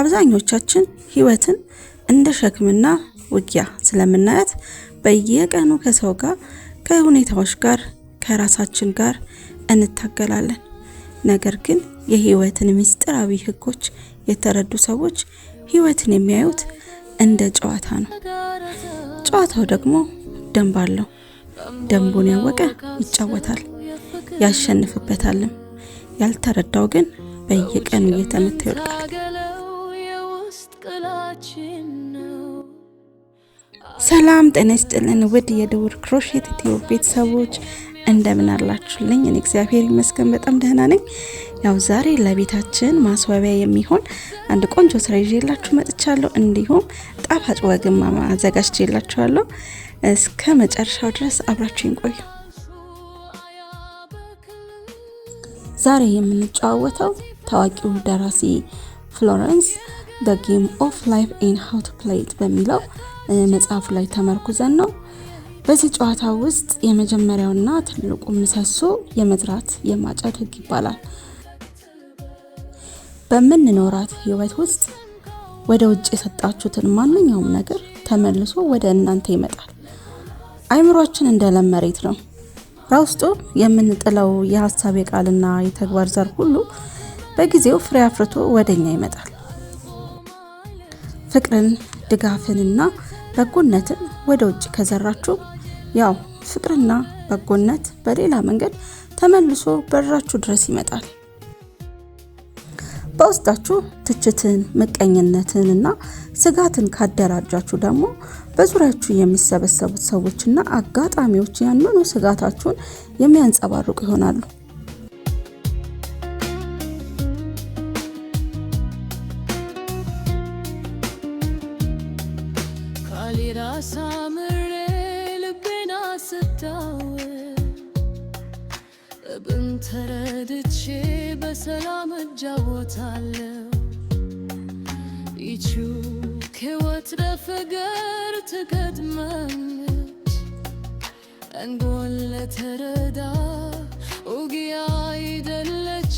አብዛኞቻችን ህይወትን እንደ ሸክምና ውጊያ ስለምናያት በየቀኑ ከሰው ጋር ከሁኔታዎች ጋር ከራሳችን ጋር እንታገላለን። ነገር ግን የህይወትን ምስጢራዊ ህጎች የተረዱ ሰዎች ህይወትን የሚያዩት እንደ ጨዋታ ነው። ጨዋታው ደግሞ ደንብ አለው። ደንቡን ያወቀ ይጫወታል፣ ያሸንፍበታልም። ያልተረዳው ግን በየቀኑ እየተመታ ይወድቃል። ሰላም ጤና ይስጥልን ውድ የደውር ክሮሼት ኢትዮ ቤተሰቦች እንደምን አላችሁልኝ? እኔ እግዚአብሔር ይመስገን በጣም ደህና ነኝ። ያው ዛሬ ለቤታችን ማስዋቢያ የሚሆን አንድ ቆንጆ ስራ ይዤላችሁ መጥቻለሁ። እንዲሁም ጣፋጭ ወግም አዘጋጅቼላችኋለሁ። እስከ መጨረሻው ድረስ አብራችሁን ቆዩ። ዛሬ የምንጫወተው ታዋቂው ደራሲ ፍሎረንስ The Game of Life and How to Play It በሚለው መጽሐፍ ላይ ተመርኩዘን ነው። በዚህ ጨዋታ ውስጥ የመጀመሪያውና ትልቁ ምሰሶ የመዝራት የማጨድ ህግ ይባላል። በምንኖራት ህይወት ውስጥ ወደ ውጭ የሰጣችሁትን ማንኛውም ነገር ተመልሶ ወደ እናንተ ይመጣል። አይምሮአችን እንደ ለም መሬት ነው። በውስጡ የምንጥለው የሐሳብ የቃልና የተግባር ዘር ሁሉ በጊዜው ፍሬ አፍርቶ ወደኛ ይመጣል። ፍቅርን፣ ድጋፍንና በጎነትን ወደ ውጭ ከዘራችሁ ያው ፍቅርና በጎነት በሌላ መንገድ ተመልሶ በራችሁ ድረስ ይመጣል። በውስጣችሁ ትችትን፣ ምቀኝነትንና ስጋትን ካደራጃችሁ ደግሞ በዙሪያችሁ የሚሰበሰቡት ሰዎችና አጋጣሚዎች ያንኑ ስጋታችሁን የሚያንጸባርቁ ይሆናሉ። ሳምሬ ልቤና ስታው ብንተረድቼ በሰላም እጃወታለሁ ይቹ ከወት ለፍቅር ትቀድመች እንጎል ለተረዳ ውጊያ አይደለች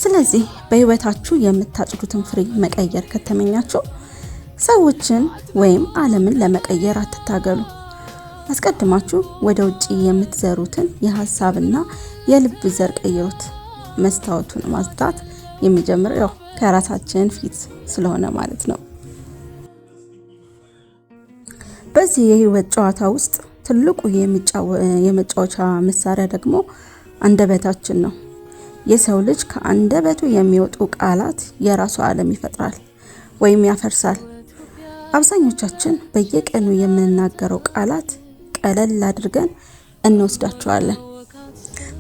ስለዚህ በህይወታችሁ የምታጭዱትን ፍሬ መቀየር ከተመኛችሁ ሰዎችን ወይም ዓለምን ለመቀየር አትታገሉ። አስቀድማችሁ ወደ ውጪ የምትዘሩትን የሐሳብና የልብ ዘር ቀይሩት። መስታወቱን ማጽዳት የሚጀምረው ከራሳችን ፊት ስለሆነ ማለት ነው። በዚህ የህይወት ጨዋታ ውስጥ ትልቁ የመጫወቻ መሳሪያ ደግሞ አንደበታችን ነው። የሰው ልጅ ከአንደበቱ የሚወጡ ቃላት የራሱ ዓለም ይፈጥራል ወይም ያፈርሳል። አብዛኞቻችን በየቀኑ የምንናገረው ቃላት ቀለል አድርገን እንወስዳቸዋለን።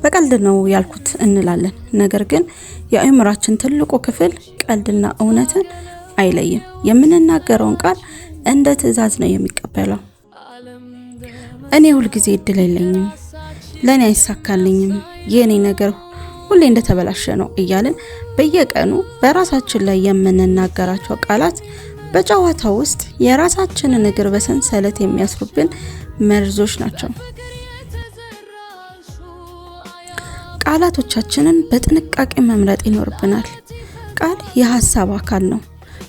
በቀልድ ነው ያልኩት እንላለን። ነገር ግን የአእምሯችን ትልቁ ክፍል ቀልድና እውነትን አይለይም። የምንናገረውን ቃል እንደ ትዕዛዝ ነው የሚቀበለው። እኔ ሁልጊዜ እድል የለኝም፣ ለኔ አይሳካልኝም፣ የኔ ነገር ሁሌ እንደተበላሸ ነው እያልን በየቀኑ በራሳችን ላይ የምንናገራቸው ቃላት በጨዋታው ውስጥ የራሳችንን እግር በሰንሰለት የሚያስሩብን መርዞች ናቸው። ቃላቶቻችንን በጥንቃቄ መምረጥ ይኖርብናል። ቃል የሐሳብ አካል ነው።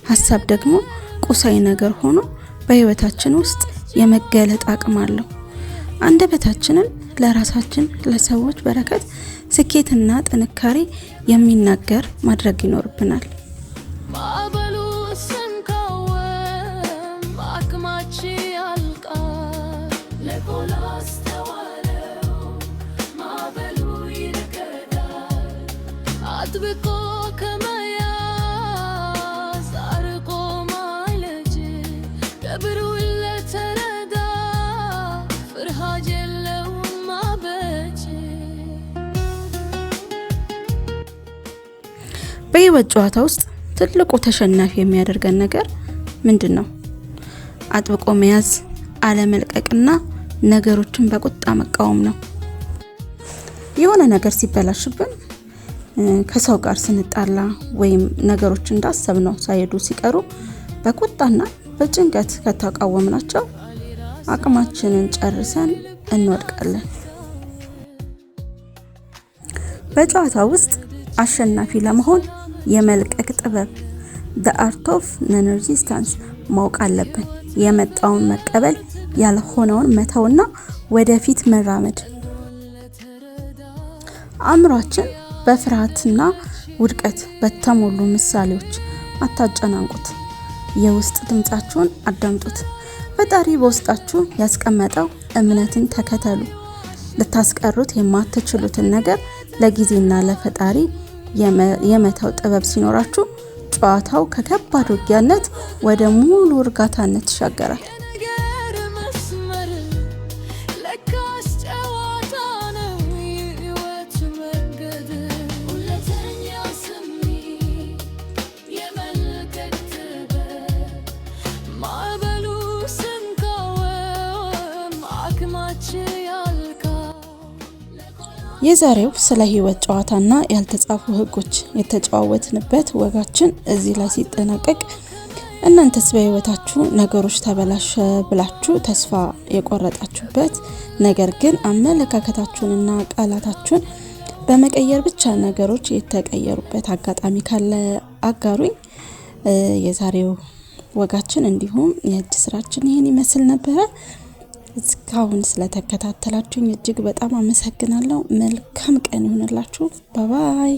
ሐሳብ ደግሞ ቁሳዊ ነገር ሆኖ በህይወታችን ውስጥ የመገለጥ አቅም አለው። አንደበታችንን ለራሳችን፣ ለሰዎች በረከት፣ ስኬትና ጥንካሬ የሚናገር ማድረግ ይኖርብናል። ከመያዝ አርቆ ማለጅ ደብሩ በህይወት ጨዋታ ውስጥ ትልቁ ተሸናፊ የሚያደርገን ነገር ምንድነው? አጥብቆ መያዝ፣ አለመልቀቅና ነገሮችን በቁጣ መቃወም ነው። የሆነ ነገር ሲበላሽብን፣ ከሰው ጋር ስንጣላ ወይም ነገሮች እንዳሰብነው ሳይሄዱ ሲቀሩ በቁጣና በጭንቀት ከተቃወምናቸው አቅማችንን ጨርሰን እንወድቃለን። በጨዋታ ውስጥ አሸናፊ ለመሆን የመልቀቅ ጥበብ the art of non-resistance ማወቅ አለብን። የመጣውን መቀበል፣ ያልሆነውን መተውና ወደፊት መራመድ። አእምሯችን በፍርሃትና ውድቀት በተሞሉ ምሳሌዎች አታጨናንቁት። የውስጥ ድምጻችሁን አዳምጡት። ፈጣሪ በውስጣችሁ ያስቀመጠው እምነትን ተከተሉ። ልታስቀሩት የማትችሉትን ነገር ለጊዜና ለፈጣሪ የመተው ጥበብ ሲኖራችሁ ጨዋታው ከከባድ ውጊያነት ወደ ሙሉ እርጋታነት ይሻገራል። የዛሬው ስለ ህይወት ጨዋታና ያልተጻፉ ህጎች የተጨዋወትንበት ወጋችን እዚህ ላይ ሲጠናቀቅ እናንተስ በህይወታችሁ ነገሮች ተበላሸ ብላችሁ ተስፋ የቆረጣችሁበት ነገር ግን አመለካከታችሁንና ቃላታችሁን በመቀየር ብቻ ነገሮች የተቀየሩበት አጋጣሚ ካለ አጋሩኝ። የዛሬው ወጋችን እንዲሁም የእጅ ስራችን ይሄን ይመስል ነበረ። እስካሁን ስለተከታተላችሁኝ እጅግ በጣም አመሰግናለሁ። መልካም ቀን ይሁንላችሁ። ባይ ባይ።